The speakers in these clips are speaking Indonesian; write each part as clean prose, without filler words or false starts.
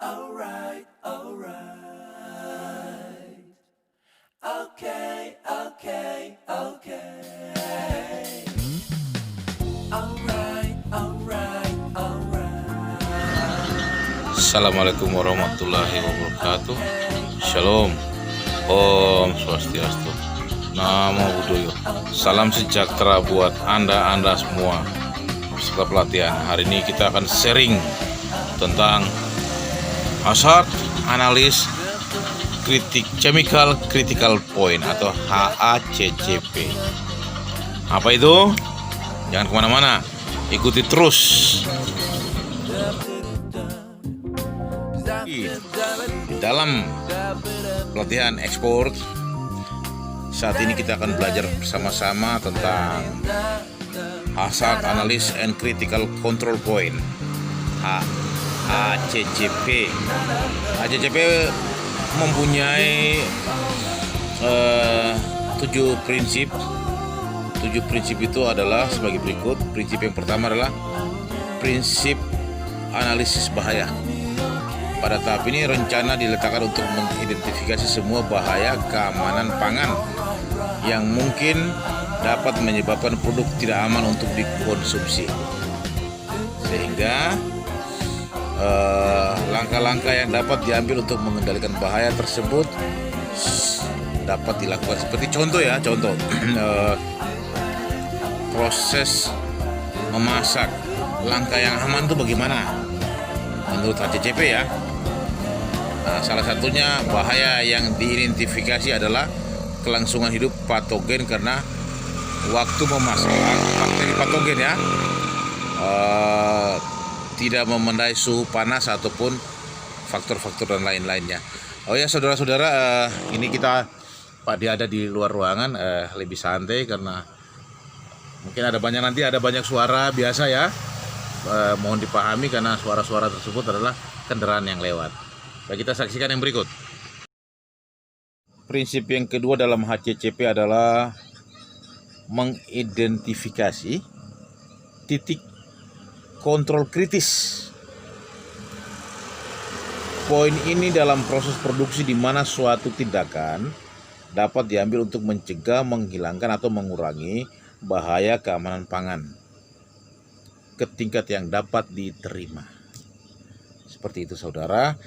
alright, alright. Okay, okay, okay. Alright, alright, alright. Assalamualaikum warahmatullahi wabarakatuh. Shalom. Om Swastiastu. Namo Buddhaya. Salam sejahtera buat Anda semua. Setelah pelatihan hari ini kita akan sharing tentang hazard analis chemical critical point atau HACCP. Apa itu? Jangan kemana-mana, ikuti terus. Di dalam pelatihan ekspor saat ini kita akan belajar bersama-sama tentang hazard analysis and critical control point HACCP. HACCP mempunyai 7 prinsip. 7 prinsip itu adalah sebagai berikut. Prinsip yang pertama adalah prinsip analisis bahaya. Pada tahap ini rencana diletakkan untuk mengidentifikasi semua bahaya keamanan pangan yang mungkin dapat menyebabkan produk tidak aman untuk dikonsumsi. Sehingga langkah-langkah yang dapat diambil untuk mengendalikan bahaya tersebut dapat dilakukan seperti contoh proses memasak. Langkah yang aman itu bagaimana menurut HACCP ya? Salah satunya bahaya yang diidentifikasi adalah kelangsungan hidup patogen karena waktu memasak bakteri patogen ya, tidak memandai suhu panas ataupun faktor-faktor dan lain-lainnya. Oh ya saudara-saudara, ini kita Pak Dia ada di luar ruangan, lebih santai karena mungkin ada banyak suara biasa ya. Mohon dipahami karena suara-suara tersebut adalah kendaraan yang lewat. Baik, kita saksikan yang berikut. Prinsip yang kedua dalam HACCP adalah mengidentifikasi titik kontrol kritis. Poin ini dalam proses produksi di mana suatu tindakan dapat diambil untuk mencegah, menghilangkan atau mengurangi bahaya keamanan pangan ke tingkat yang dapat diterima. Seperti itu saudara.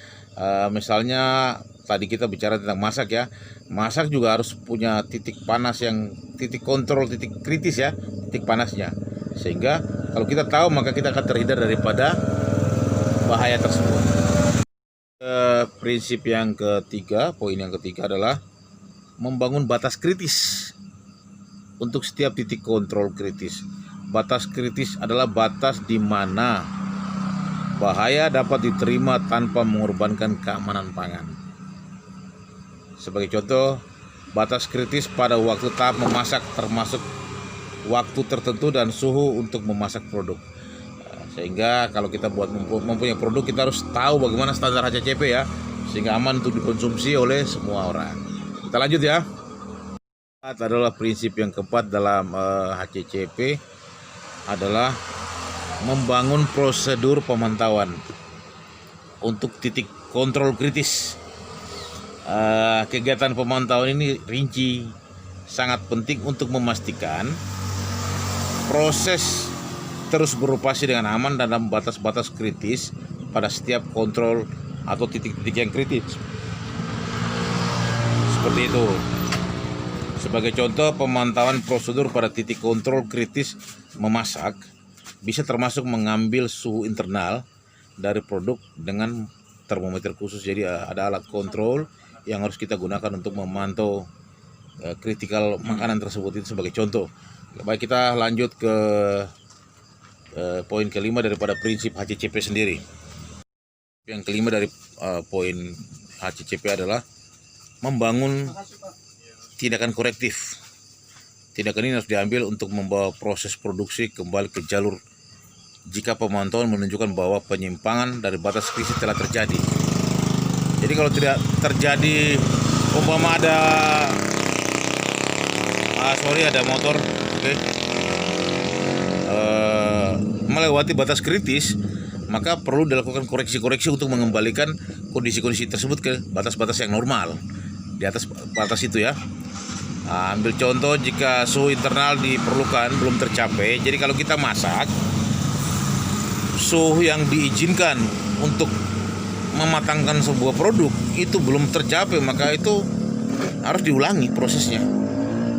Misalnya tadi kita bicara tentang masak ya. Masak juga harus punya titik panas yang titik kontrol, titik kritis ya, titik panasnya. Sehingga kalau kita tahu maka kita akan terhindar daripada bahaya tersebut. Prinsip yang ketiga, poin yang ketiga adalah membangun batas kritis untuk setiap titik kontrol kritis. Batas kritis adalah batas di mana bahaya dapat diterima tanpa mengorbankan keamanan pangan. Sebagai contoh, batas kritis pada waktu tahap memasak termasuk waktu tertentu dan suhu untuk memasak produk. Sehingga kalau kita mempunyai produk, kita harus tahu bagaimana standar HACCP ya, sehingga aman untuk dikonsumsi oleh semua orang. Kita lanjut ya. Adalah prinsip yang keempat dalam HACCP adalah membangun prosedur pemantauan untuk titik kontrol kritis. Kegiatan pemantauan ini rinci, sangat penting untuk memastikan proses terus beroperasi dengan aman dalam batas-batas kritis pada setiap kontrol atau titik-titik yang kritis. Seperti itu. Sebagai contoh, pemantauan prosedur pada titik kontrol kritis memasak bisa termasuk mengambil suhu internal dari produk dengan termometer khusus. Jadi ada alat kontrol yang harus kita gunakan untuk memantau kritikal makanan tersebut, itu sebagai contoh. Baik, kita lanjut ke poin kelima daripada prinsip HACCP sendiri. Yang kelima dari poin HACCP adalah membangun tindakan korektif. Tindakan ini harus diambil untuk membawa proses produksi kembali ke jalur jika pemantauan menunjukkan bahwa penyimpangan dari batas kritis telah terjadi. Jadi kalau tidak terjadi, umpama ada motor, melewati batas kritis, maka perlu dilakukan koreksi-koreksi untuk mengembalikan kondisi-kondisi tersebut ke batas-batas yang normal, di atas batas itu ya. Ambil contoh, jika suhu internal diperlukan belum tercapai, jadi kalau kita masak, suhu yang diizinkan untuk mematangkan sebuah produk itu belum tercapai, maka itu harus diulangi prosesnya,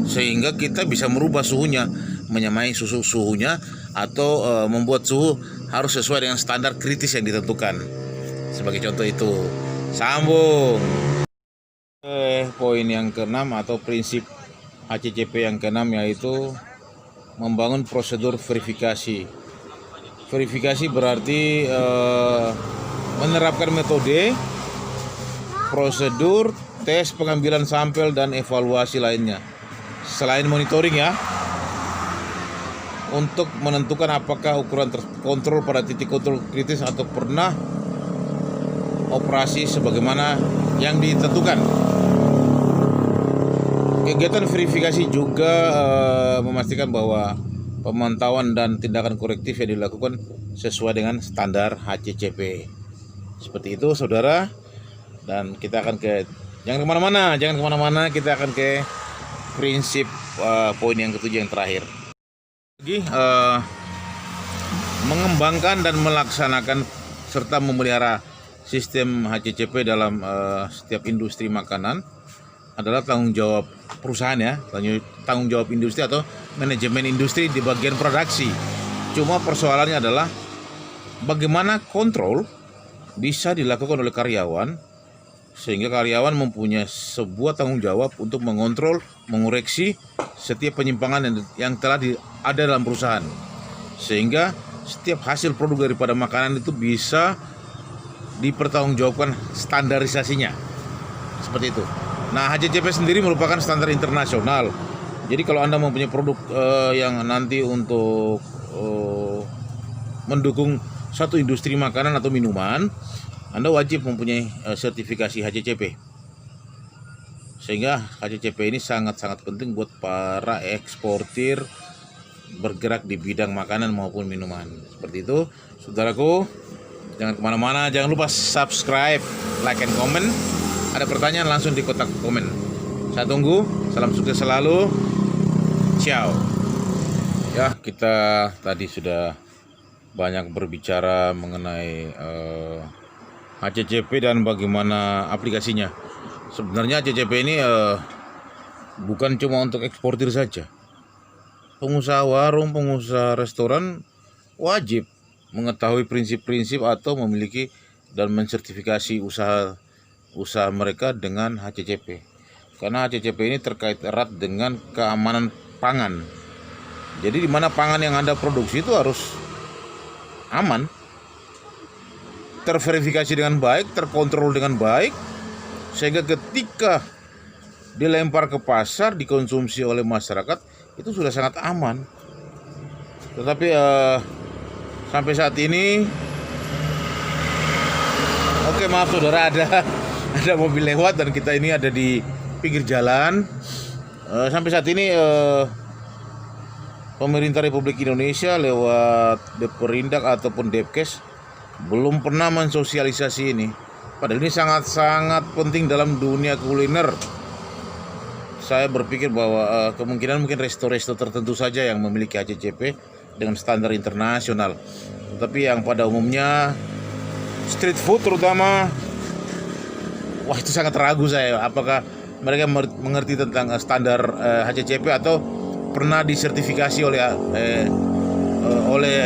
sehingga kita bisa merubah suhunya, menyamai suhunya, atau membuat suhu harus sesuai dengan standar kritis yang ditentukan. Sebagai contoh itu. Sambung. Poin yang keenam atau prinsip HACCP yang keenam, yaitu membangun prosedur verifikasi. Verifikasi berarti menerapkan metode, prosedur, tes pengambilan sampel dan evaluasi lainnya. Selain monitoring ya, untuk menentukan apakah ukuran terkontrol pada titik kontrol kritis atau pernah operasi sebagaimana yang ditentukan. Kegiatan verifikasi juga memastikan bahwa pemantauan dan tindakan korektif yang dilakukan sesuai dengan standar HACCP. Seperti itu saudara, dan kita akan jangan kemana-mana, kita akan ke prinsip poin yang ketujuh yang terakhir. Lagi mengembangkan dan melaksanakan serta memelihara sistem HACCP dalam setiap industri makanan adalah tanggung jawab perusahaan ya, tanggung jawab industri atau manajemen industri di bagian produksi. Cuma persoalannya adalah bagaimana kontrol bisa dilakukan oleh karyawan, sehingga karyawan mempunyai sebuah tanggung jawab untuk mengontrol, mengoreksi setiap penyimpangan yang telah ada dalam perusahaan, sehingga setiap hasil produk daripada makanan itu bisa dipertanggungjawabkan standarisasinya, seperti itu. Nah, HACCP sendiri merupakan standar internasional. Jadi kalau Anda mempunyai produk yang nanti untuk mendukung satu industri makanan atau minuman, Anda wajib mempunyai sertifikasi HACCP. Sehingga HACCP ini sangat-sangat penting buat para eksportir bergerak di bidang makanan maupun minuman. Seperti itu, saudaraku. Jangan kemana-mana, jangan lupa subscribe, like, and comment. Ada pertanyaan langsung di kotak komen. Saya tunggu. Salam sukses selalu. Ciao. Ya, kita tadi sudah banyak berbicara mengenai HACCP dan bagaimana aplikasinya. Sebenarnya HACCP ini bukan cuma untuk eksportir saja. Pengusaha warung, pengusaha restoran wajib mengetahui prinsip-prinsip atau memiliki dan mensertifikasi usaha mereka dengan HACCP. Karena HACCP ini terkait erat dengan keamanan pangan. Jadi di mana pangan yang Anda produksi itu harus aman, terverifikasi dengan baik, terkontrol dengan baik, sehingga ketika dilempar ke pasar, dikonsumsi oleh masyarakat, itu sudah sangat aman. Tetapi sampai saat ini, oke, maaf saudara, ada mobil lewat dan kita ini ada di pinggir jalan. Sampai saat ini pemerintah Republik Indonesia lewat Deperindak ataupun Depkes belum pernah mensosialisasi ini. Padahal ini sangat-sangat penting dalam dunia kuliner. Saya berpikir bahwa kemungkinan mungkin resto-resto tertentu saja yang memiliki HACCP dengan standar internasional. Tetapi yang pada umumnya street food terutama, wah itu sangat ragu saya. Apakah mereka mengerti tentang standar HACCP atau pernah disertifikasi oleh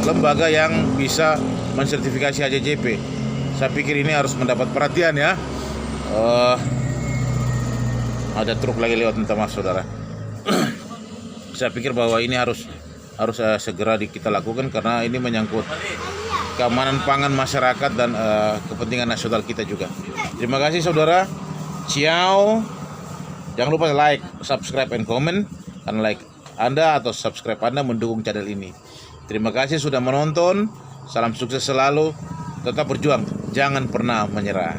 lembaga yang bisa mensertifikasi HACCP. Saya pikir ini harus mendapat perhatian ya. Ada truk lagi lewat, minta maaf saudara. Saya pikir bahwa ini harus segera kita lakukan karena ini menyangkut keamanan pangan masyarakat dan kepentingan nasional kita juga. Terima kasih saudara. Ciao. Jangan lupa like, subscribe, and comment. Karena like Anda atau subscribe Anda mendukung channel ini. Terima kasih sudah menonton. Salam sukses selalu. Tetap berjuang. Jangan pernah menyerah.